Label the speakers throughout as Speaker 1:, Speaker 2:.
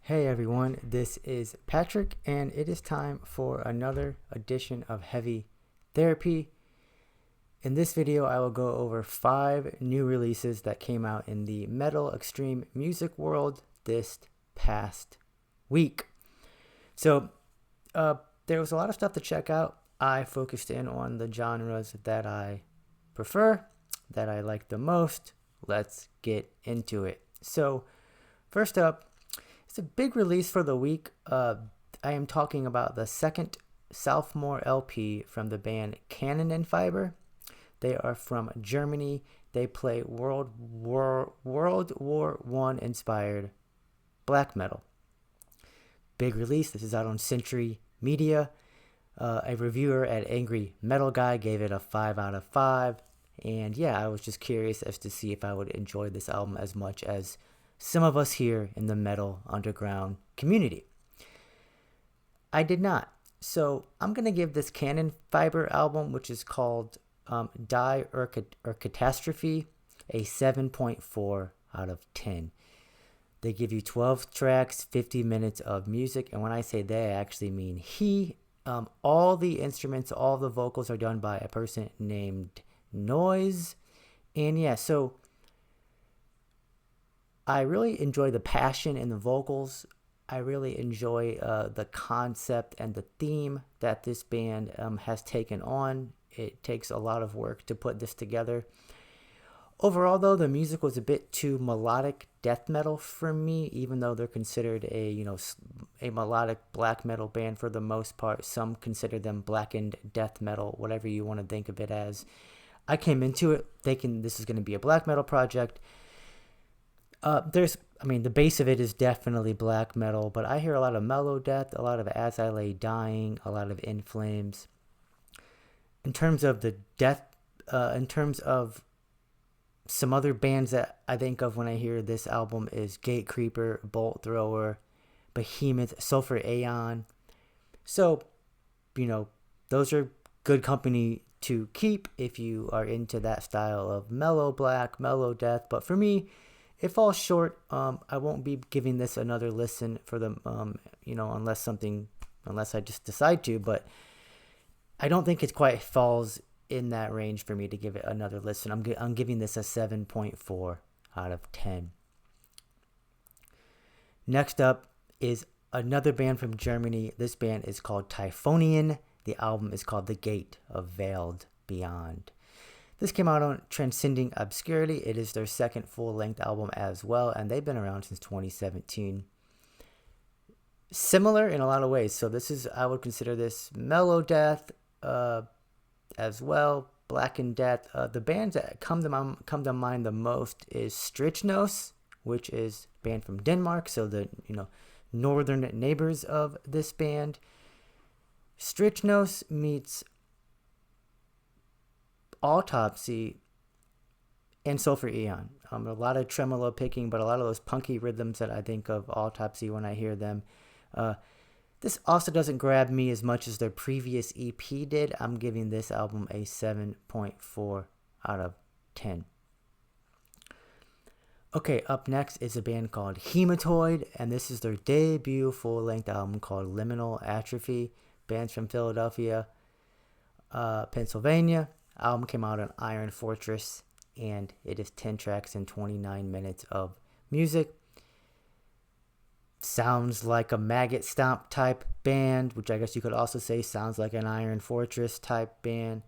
Speaker 1: Hey everyone, this is Patrick, and it is time for another edition of Heavy Therapy. In this video, I will go over 5 new releases that came out in the metal extreme music world this past week. So, there was a lot of stuff to check out. I focused in on the genres that I prefer, that I like the most. Let's get into it. So, first up, it's a big release for the week. I am talking about the second sophomore LP from the band Kanonenfieber. They are from Germany. They play World War I inspired black metal. Big release. This is out on Century Media. A reviewer at Angry Metal Guy gave it a 5 out of 5. And yeah, I was just curious as to see if I would enjoy this album as much as some of us here in the metal underground community. I did not. So I'm going to give this Kanonenfieber album, which is called Die or Catastrophe, a 7.4 out of 10. They give you 12 tracks, 50 minutes of music. And when I say they, I actually mean he. All the instruments, all the vocals are done by a person named Noise. And yeah, so I really enjoy the passion in the vocals. I really enjoy the concept and the theme that this band has taken on. It takes a lot of work to put this together. Overall, though, the music was a bit too melodic death metal for me, even though they're considered a melodic black metal band for the most part. Some consider them blackened death metal, whatever you want to think of it as. I came into it thinking this is going to be a black metal project. The base of it is definitely black metal, but I hear a lot of mellow death, a lot of As I Lay Dying, a lot of In Flames. In terms of the death, in terms of some other bands that I think of when I hear this album is Gatecreeper, Bolt Thrower, Behemoth, Sulphur Aeon. So, those are good company to keep if you are into that style of mellow black, mellow death. But for me, it falls short. I won't be giving this another listen for the, unless I just decide to. But I don't think it quite falls in that range for me to give it another listen. I'm giving this a 7.4 out of 10. Next up is another band from Germany. This band is called Typhonian. The album is called The Gate of Veiled Beyond. This came out on Transcending Obscurity. It is their second full-length album as well, and they've been around since 2017. Similar in a lot of ways. So I would consider this mellow death as well, blackened death. The bands that come to mind the most is Strichnos, which is a band from Denmark, so the northern neighbors of this band. Strichnos meets Autopsy and Sulphur Aeon. A lot of tremolo picking, but a lot of those punky rhythms that I think of Autopsy when I hear them. This also doesn't grab me as much as their previous EP did. I'm giving this album a 7.4 out of 10. Okay, up next is a band called Hematoid, and this is their debut full-length album called Liminal Atrophy. Band's from Philadelphia, Pennsylvania. Album came out on Iron Fortress, and it is 10 tracks and 29 minutes of music. Sounds like a Maggot Stomp type band, which I guess you could also say sounds like an Iron Fortress type band.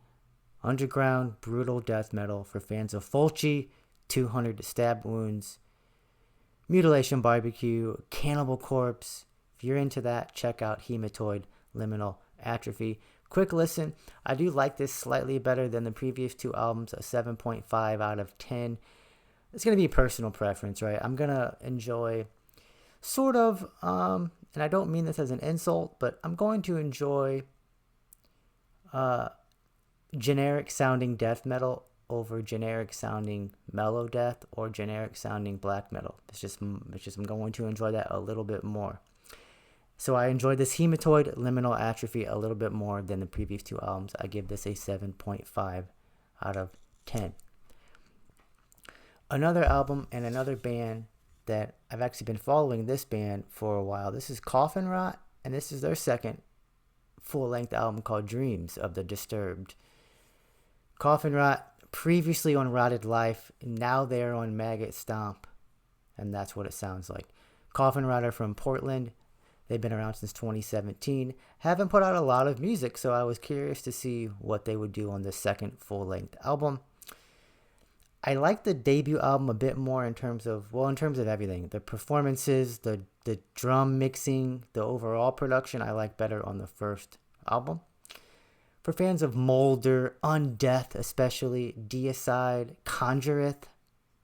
Speaker 1: Underground, brutal death metal for fans of Fulci, 200 Stab Wounds, Mutilation Barbecue, Cannibal Corpse. If you're into that, check out Hematoid, Liminal Atrophy. Quick listen. I do like this slightly better than the previous 2 albums, a 7.5 out of 10. It's going to be personal preference, right? I'm going to enjoy sort of, and I don't mean this as an insult, but I'm going to enjoy generic sounding death metal over generic sounding mellow death or generic sounding black metal. It's just I'm going to enjoy that a little bit more. So I enjoyed this Hematoid, Liminal Atrophy a little bit more than the previous 2 albums. I give this a 7.5 out of 10. Another album and another band that I've actually been following this band for a while. This is Coffin Rot, and this is their second full-length album called Dreams of the Disturbed. Coffin Rot, previously on Rotted Life, now they're on Maggot Stomp, and that's what it sounds like. Coffin Rot are from Portland. They've been around since 2017. Haven't put out a lot of music, so I was curious to see what they would do on this second full-length album. I like the debut album a bit more in terms of everything. The performances, the drum mixing, the overall production, I like better on the first album. For fans of Molder, Undeath especially, Deicide, Conjureth,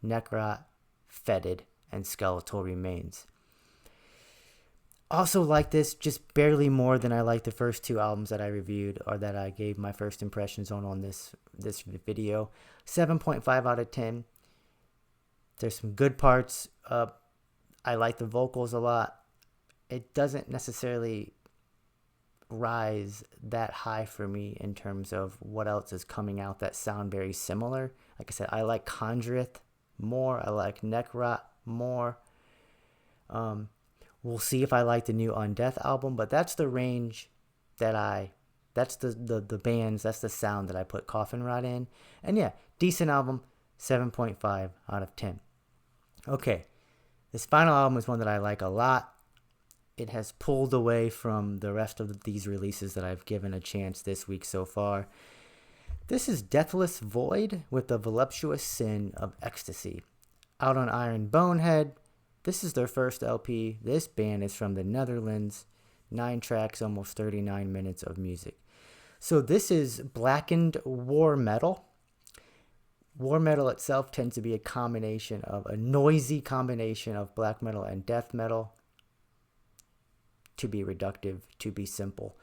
Speaker 1: Necrot, Fetid, and Skeletal Remains. Also like this just barely more than I like the first two albums that I reviewed or that I gave my first impressions on this video. 7.5 out of 10. There's some good parts. I like the vocals a lot. It doesn't necessarily rise that high for me in terms of what else is coming out that sound very similar. Like I said, I like Conjureth more. I like Necrot more. We'll see if I like the new Undeath album, but that's the range that's the bands, that's the sound that I put Coffin Rot in. And yeah, decent album, 7.5 out of 10. Okay, this final album is one that I like a lot. It has pulled away from the rest of these releases that I've given a chance this week so far. This is Deathless Void with the Voluptuous Sin of Ecstasy. Out on Iron Bonehead. This is their first LP. This band is from the Netherlands. 9 tracks, almost 39 minutes of music. So this is blackened war metal. War metal itself tends to be a noisy combination of black metal and death metal. To be reductive, to be simple.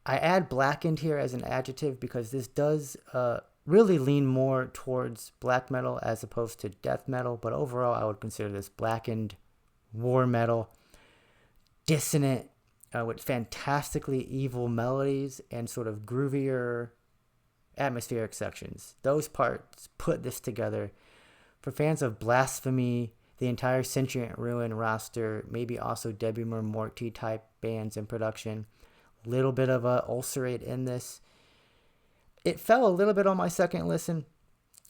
Speaker 1: I add blackened here as an adjective because this does really lean more towards black metal as opposed to death metal, but overall I would consider this blackened war metal, dissonant, with fantastically evil melodies and sort of groovier atmospheric sections. Those parts put this together. For fans of Blasphemy, the entire Sentient Ruin roster, maybe also Debumer Morty type bands in production, little bit of a ulcerate in this. It fell a little bit on my second listen,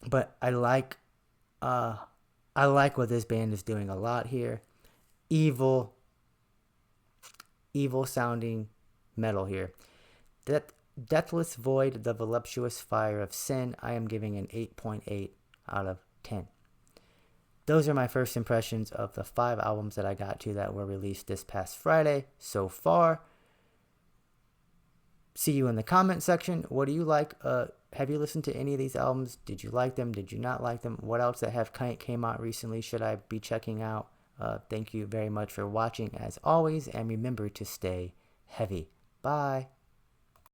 Speaker 1: but I like what this band is doing a lot here. Evil sounding metal here. Deathless Void, the Voluptuous Fire of Sin, I am giving an 8.8 out of 10. Those are my first impressions of the 5 albums that I got to that were released this past Friday so far. See you in the comment section. What do you like? Have you listened to any of these albums? Did you like them? Did you not like them? What else that have came out recently should I be checking out? Thank you very much for watching as always, and remember to stay heavy. Bye.